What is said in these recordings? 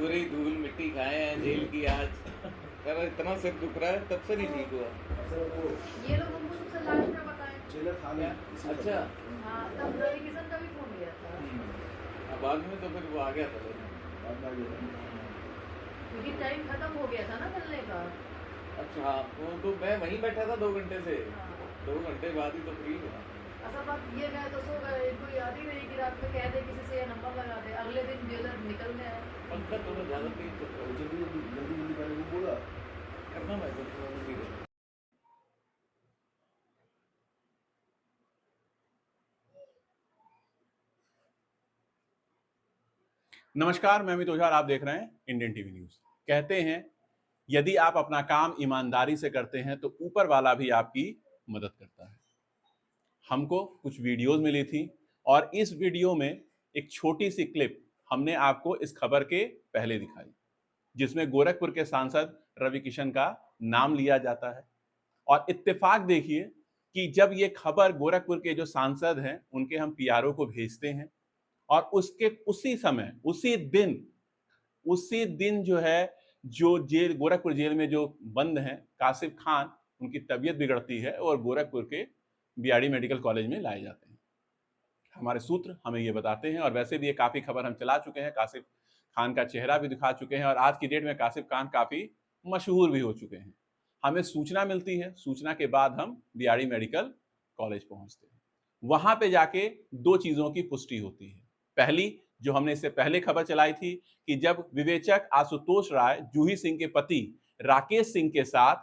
पूरी धूल मिट्टी खाए हैं जेल की आज। यार इतना सिर दुख रहा है तब से नहीं ठीक हुआ। ये लोग हमको सबसे लास्ट में बताएं। जेलर था नहीं इसी अच्छा हाँ, तब रवि किशन का भी फोन गया था। अब बाद में तो फिर वो आ गया था बाद में आ गया। क्योंकि टाइम खत्म हो गया था ना मिलने का। अच्छा हाँ तो मैं वहीं बैठा था 2 घंटे से। हाँ। 2 घंटे बाद ही तो फ्री हुआ। असल बात ये गए तो सो गए, इनको याद ही नहीं कि रात में कह दे किसी से ये नंबर लगा दे, अगले दिन जेलर निकल गए। पंखा थोड़ा ज़्यादा तेज चल रहा है। जल्दी करने को बोला करना मैं तो जल्दी कर। नमस्कार, मैं अमित ओझा और आप देख रहे हैं इंडियन टीवी न्यूज। कहते हैं यदि आप अपना काम ईमानदारी से करते हैं तो ऊपर वाला भी आपकी मदद करता है। हमको कुछ वीडियोस मिली थी और इस वीडियो में एक छोटी सी क्लिप हमने आपको इस खबर के पहले दिखाई, जिसमें गोरखपुर के सांसद रवि किशन का नाम लिया जाता है। और इत्तेफाक देखिए कि जब ये खबर गोरखपुर के जो सांसद हैं उनके हम पीआरओ को भेजते हैं और उसके उसी समय उसी दिन जो है जो जेल गोरखपुर जेल में जो बंद हैं कासिफ खान, उनकी तबीयत बिगड़ती है और गोरखपुर के बीआरडी मेडिकल कॉलेज में लाए जाते हैं। हमारे सूत्र हमें ये बताते हैं और वैसे भी ये काफ़ी खबर हम चला चुके हैं, कासिफ खान का चेहरा भी दिखा चुके हैं और आज की डेट में कासिफ खान काफ़ी मशहूर भी हो चुके हैं। हमें सूचना मिलती है, सूचना के बाद हम बीआरडी मेडिकल कॉलेज पहुंचते हैं। वहां पे जाके 2 चीज़ों की पुष्टि होती है। पहली, जो हमने इससे पहले खबर चलाई थी कि जब विवेचक आशुतोष राय जूही सिंह के पति राकेश सिंह के साथ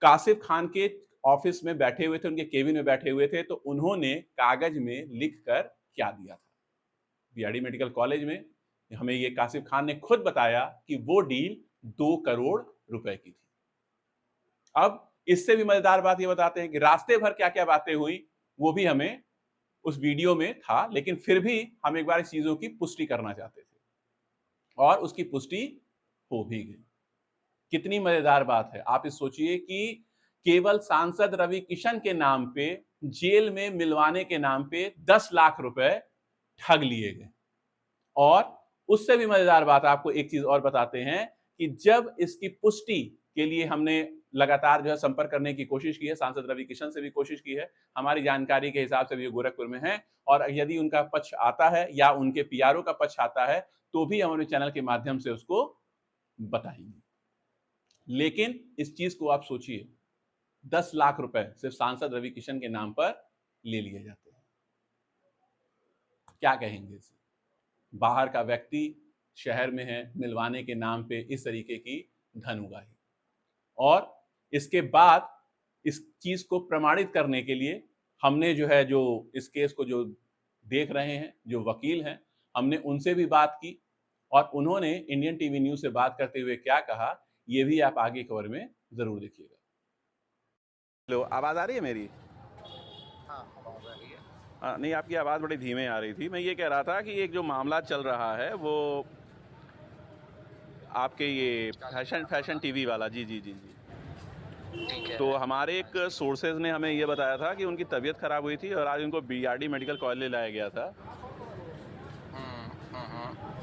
कासिफ खान के ऑफिस में बैठे हुए थे, उनके केबिन में बैठे हुए थे, तो उन्होंने कागज में लिखकर क्या दिया था। बीआरडी मेडिकल कॉलेज में हमें ये कासिफ खान ने खुद बताया कि वो डील 2 करोड़ रुपए की थी। अब इससे भी मजेदार बात ये बताते हैं कि रास्ते भर क्या क्या बातें हुई वो भी हमें उस वीडियो में था, लेकिन फिर भी हम एक बार इस चीजों की पुष्टि करना चाहते थे और उसकी पुष्टि हो भी गई। कितनी मजेदार बात है। आप इस सोचिए कि केवल सांसद रवि किशन के नाम पे जेल में मिलवाने के नाम पे 10 लाख रुपए ठग लिए गए। और उससे भी मजेदार बात आपको एक चीज और बताते हैं कि जब इसकी पुष्टि के लिए हमने लगातार जो है संपर्क करने की कोशिश की है, सांसद रवि किशन से भी कोशिश की है, हमारी जानकारी के हिसाब से भी गोरखपुर में है और यदि उनका पक्ष आता है या उनके पीआरओ का पक्ष आता है तो भी हम अपने चैनल के माध्यम से उसको बताएंगे। लेकिन इस चीज को आप सोचिए, 10 लाख रुपए सिर्फ सांसद रवि किशन के नाम पर ले लिए जाते हैं। क्या कहेंगे इसे? बाहर का व्यक्ति शहर में है, मिलवाने के नाम पे इस तरीके की धन उगाही। और इसके बाद इस चीज को प्रमाणित करने के लिए हमने जो है जो इस केस को जो देख रहे हैं, जो वकील हैं, हमने उनसे भी बात की और उन्होंने इंडियन टीवी न्यूज से बात करते हुए क्या कहा, ये भी आप आगे खबर में जरूर देखिएगा। हेलो, आवाज आ रही है मेरी? नहीं, आपकी आवाज़ बड़ी धीमे आ रही थी। मैं ये कह रहा था कि एक जो मामला चल रहा है वो आपके ये फैशन टीवी वाला। जी जी जी जी ठीक है। तो हमारे एक सोर्सेज ने हमें ये बताया था कि उनकी तबीयत खराब हुई थी और आज उनको बीआरडी मेडिकल कॉलेज लाया गया था।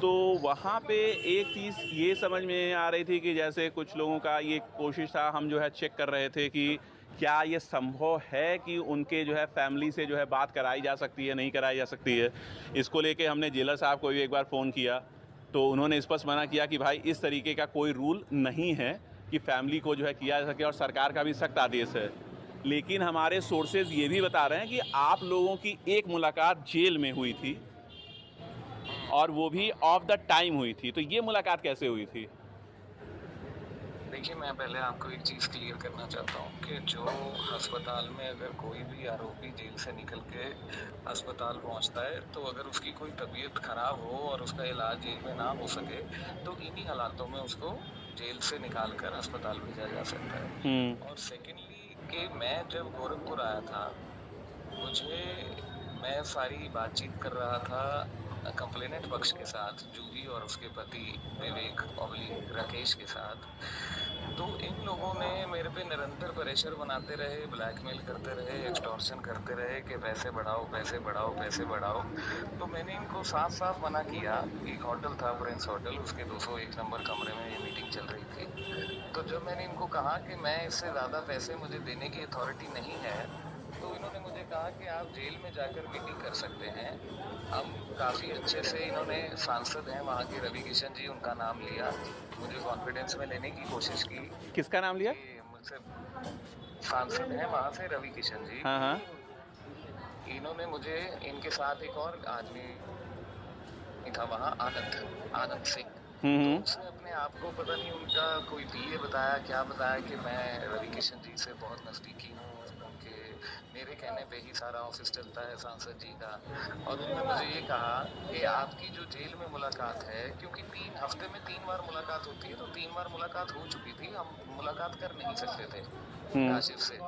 तो वहाँ पे एक चीज़ ये समझ में आ रही थी कि जैसे कुछ लोगों का ये कोशिश था, हम जो है चेक कर रहे थे कि क्या ये संभव है कि उनके जो है फैमिली से जो है बात कराई जा सकती है, नहीं कराई जा सकती है। इसको लेके हमने जेलर साहब को भी एक बार फ़ोन किया तो उन्होंने स्पष्ट मना किया कि भाई इस तरीके का कोई रूल नहीं है कि फैमिली को जो है किया जा सके और सरकार का भी सख्त आदेश है। लेकिन हमारे सोर्सेज ये भी बता रहे हैं कि आप लोगों की एक मुलाकात जेल में हुई थी और वो भी ऑफ द टाइम हुई थी। तो ये मुलाकात कैसे हुई थी? देखिए, मैं पहले आपको एक चीज़ क्लियर करना चाहता हूँ कि जो अस्पताल में अगर कोई भी आरोपी जेल से निकल के अस्पताल पहुँचता है तो अगर उसकी कोई तबीयत खराब हो और उसका इलाज जेल में ना हो सके तो इन्हीं हालातों में उसको जेल से निकाल कर अस्पताल भेजा जा सकता है। और सेकेंडली कि मैं जब गोरखपुर आया था, मैं सारी बातचीत कर रहा था कंप्लेनेंट पक्ष के साथ, जूही और उसके पति विवेक राकेश के साथ। तो इन लोगों ने मेरे पे निरंतर प्रेशर बनाते रहे, ब्लैकमेल करते रहे, एक्सटॉर्शन करते रहे कि पैसे बढ़ाओ पैसे बढ़ाओ पैसे बढ़ाओ। तो मैंने इनको साफ साफ मना किया। एक होटल था प्रिंस होटल, उसके 201 नंबर कमरे में ये मीटिंग चल रही थी। तो जब मैंने इनको कहा कि मैं इससे ज़्यादा पैसे मुझे देने की अथॉरिटी नहीं है, तो इन्होंने मुझे कहा कि आप जेल में जाकर मीटिंग कर सकते हैं। हम काफ़ी अच्छे से, इन्होंने सांसद हैं वहाँ के रवि किशन जी, उनका नाम लिया, मुझे कॉन्फिडेंस में लेने की कोशिश की। किसका नाम लिया? कि मुझसे सांसद हैं वहाँ से रवि किशन जी। हाँ हाँ। इन्होंने मुझे, इनके साथ एक और आदमी था वहाँ, आनंद सिंह। तो उसने अपने आप को, पता नहीं उनका कोई पीए बताया क्या बताया, कि मैं रवि किशन जी से बहुत नज़दीकी हूँ, उनके मेरे कहने पे ही सारा ऑफिस चलता है सांसद जी का। और उन्होंने मुझे ये कहा कि आपकी जो जेल में मुलाकात है, क्योंकि 3 हफ्ते में 3 बार मुलाकात होती है, तो 3 बार मुलाकात हो चुकी थी, हम मुलाकात कर नहीं सकते थे काशिफ से।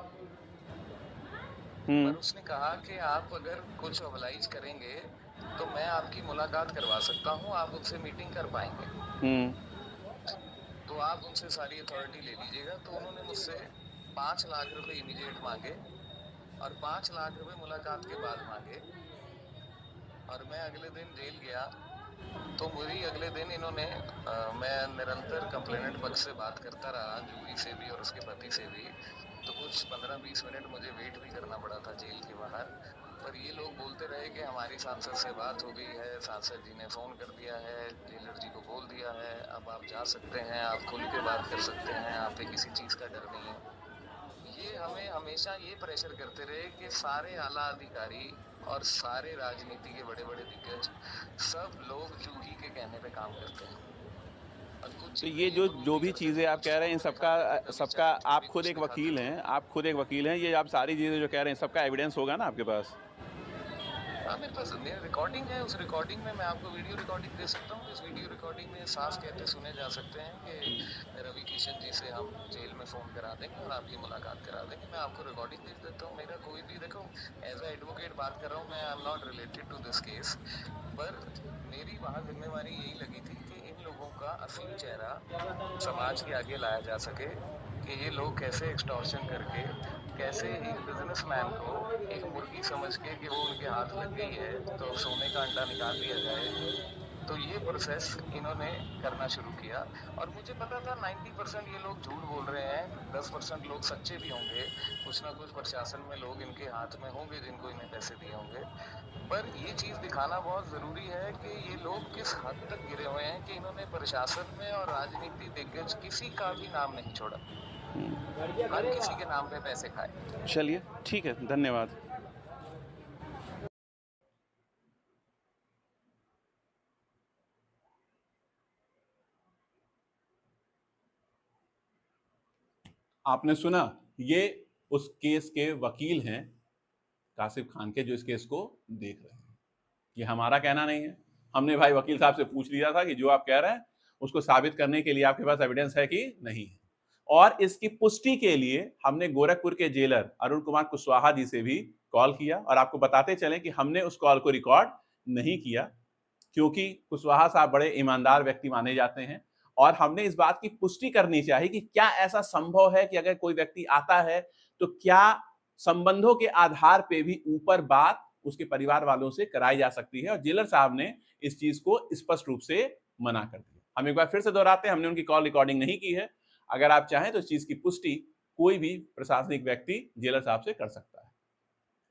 पर उसने कहा कि आप अगर कुछ ओबलाइज करेंगे तो मैं आपकी मुलाकात करवा सकता हूँ, आप उनसे मीटिंग कर पाएंगे, तो आप उनसे सारी अथॉरिटी ले लीजिएगा। तो उन्होंने मुझसे 5 लाख रुपए इमीडिएट मांगे और 5 लाख रुपए मुलाकात के बाद मांगे। और मैं अगले दिन जेल गया, तो मुझे अगले दिन इन्होंने मैं निरंतर कंप्लेनेंट पक्ष से बात करता रहा, जूही से भी और उसके पति से भी। तो कुछ 15-20 मिनट मुझे वेट भी करना पड़ा था जेल के बाहर। पर ये लोग बोलते रहे कि हमारी सांसद से बात हो गई है, सांसद जी ने फ़ोन कर दिया है, जेलर जी को बोल दिया है, अब आप जा सकते हैं, आप खुल के बात कर सकते हैं, आप पे किसी चीज़ का डर नहीं है। ये हमें हमेशा ये प्रेशर करते रहे कि सारे आला अधिकारी और सारे राजनीति के बड़े बड़े दिग्गज, सब लोग जूही के कहने पे काम करते हैं। तो ये जो भी चीज़ें आप कह रहे हैं, इन सबका आप खुद एक वकील हैं, ये आप सारी चीज़ें जो कह रहे हैं सबका एविडेंस होगा ना आपके पास? हाँ, मेरे पास मेरा रिकॉर्डिंग है। उस रिकॉर्डिंग में मैं आपको वीडियो रिकॉर्डिंग दे सकता हूँ। इस वीडियो रिकॉर्डिंग में साफ कहते सुने जा सकते हैं कि रवि किशन जी से हम जेल में फ़ोन करा देंगे और आपकी मुलाकात करा देंगे। मैं आपको रिकॉर्डिंग भेज देता हूँ। मेरा कोई भी, देखो, एज ए एडवोकेट बात कर रहा हूँ मैं, I am not related to this case. पर मेरी वहाँ जिम्मेवारी यही लगी थी कि इन लोगों का असली चेहरा समाज के आगे लाया जा सके, कि ये लोग कैसे एक्सटॉर्शन करके, कैसे एक बिजनेसमैन को एक मुर्गी समझ के कि वो उनके हाथ लग गई है तो सोने का अंडा निकाल दिया जाए। तो ये प्रोसेस इन्होंने करना शुरू किया। और मुझे पता था 90% ये लोग झूठ बोल रहे हैं, 10% लोग सच्चे भी होंगे, कुछ ना कुछ प्रशासन में लोग इनके हाथ में होंगे जिनको इन्हें पैसे दिए होंगे। पर ये चीज़ दिखाना बहुत ज़रूरी है कि ये लोग किस हद तक गिरे हुए हैं कि इन्होंने प्रशासन में और राजनीति दिग्गज किसी का भी नाम नहीं छोड़ा, हर किसी के नाम पे पैसे खाए। चलिए ठीक है, धन्यवाद। आपने सुना, ये उस केस के वकील हैं कासिफ खान के, जो इस केस को देख रहे हैं। ये हमारा कहना नहीं है। हमने भाई वकील साहब से पूछ लिया था कि जो आप कह रहे हैं उसको साबित करने के लिए आपके पास एविडेंस है कि नहीं है, और इसकी पुष्टि के लिए हमने गोरखपुर के जेलर अरुण कुमार कुशवाहा जी से भी कॉल किया। और आपको बताते चलें कि हमने उस कॉल को रिकॉर्ड नहीं किया, क्योंकि कुशवाहा साहब बड़े ईमानदार व्यक्ति माने जाते हैं, और हमने इस बात की पुष्टि करनी चाहिए कि क्या ऐसा संभव है कि अगर कोई व्यक्ति आता है तो क्या संबंधों के आधार पे भी ऊपर बात उसके परिवार वालों से कराई जा सकती है। और जेलर साहब ने इस चीज को स्पष्ट रूप से मना कर दिया। हम एक बार फिर से दोहराते हैं, हमने उनकी कॉल रिकॉर्डिंग नहीं की है। अगर आप चाहें तो इस चीज की पुष्टि कोई भी प्रशासनिक व्यक्ति जेलर साहब से कर सकता है।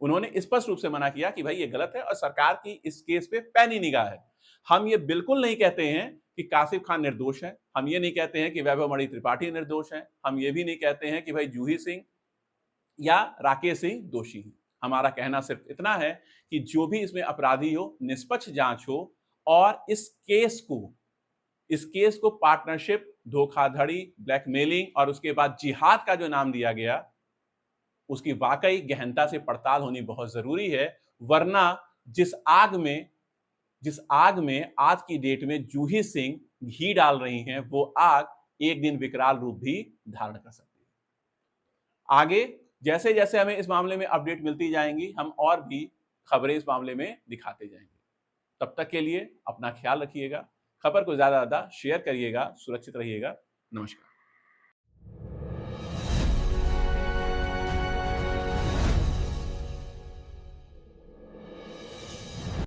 उन्होंने स्पष्ट रूप से मना किया कि भाई ये गलत है और सरकार की इस केस पे पैनी निगाह है। हम ये बिल्कुल नहीं कहते हैं कि कासिफ खान निर्दोष है, हम ये नहीं कहते हैं कि वैभव मणि त्रिपाठी निर्दोष है, हम ये भी नहीं कहते हैं कि भाई जूही सिंह या राकेश सिंह दोषी हैं। हमारा कहना सिर्फ इतना है कि जो भी इसमें अपराधी हो, निष्पक्ष जांच हो, और इस केस को पार्टनरशिप, धोखाधड़ी, ब्लैकमेलिंग और उसके बाद जिहाद का जो नाम दिया गया, उसकी वाकई गहनता से पड़ताल होनी बहुत जरूरी है। वरना जिस आग में आज की डेट में जूही सिंह घी डाल रही हैं, वो आग एक दिन विकराल रूप भी धारण कर सकती है। आगे जैसे जैसे हमें इस मामले में अपडेट मिलती जाएंगी, हम और भी खबरें इस मामले में दिखाते जाएंगे। तब तक के लिए अपना ख्याल रखिएगा, खबर को ज्यादा शेयर करिएगा, सुरक्षित रहिएगा। नमस्कार।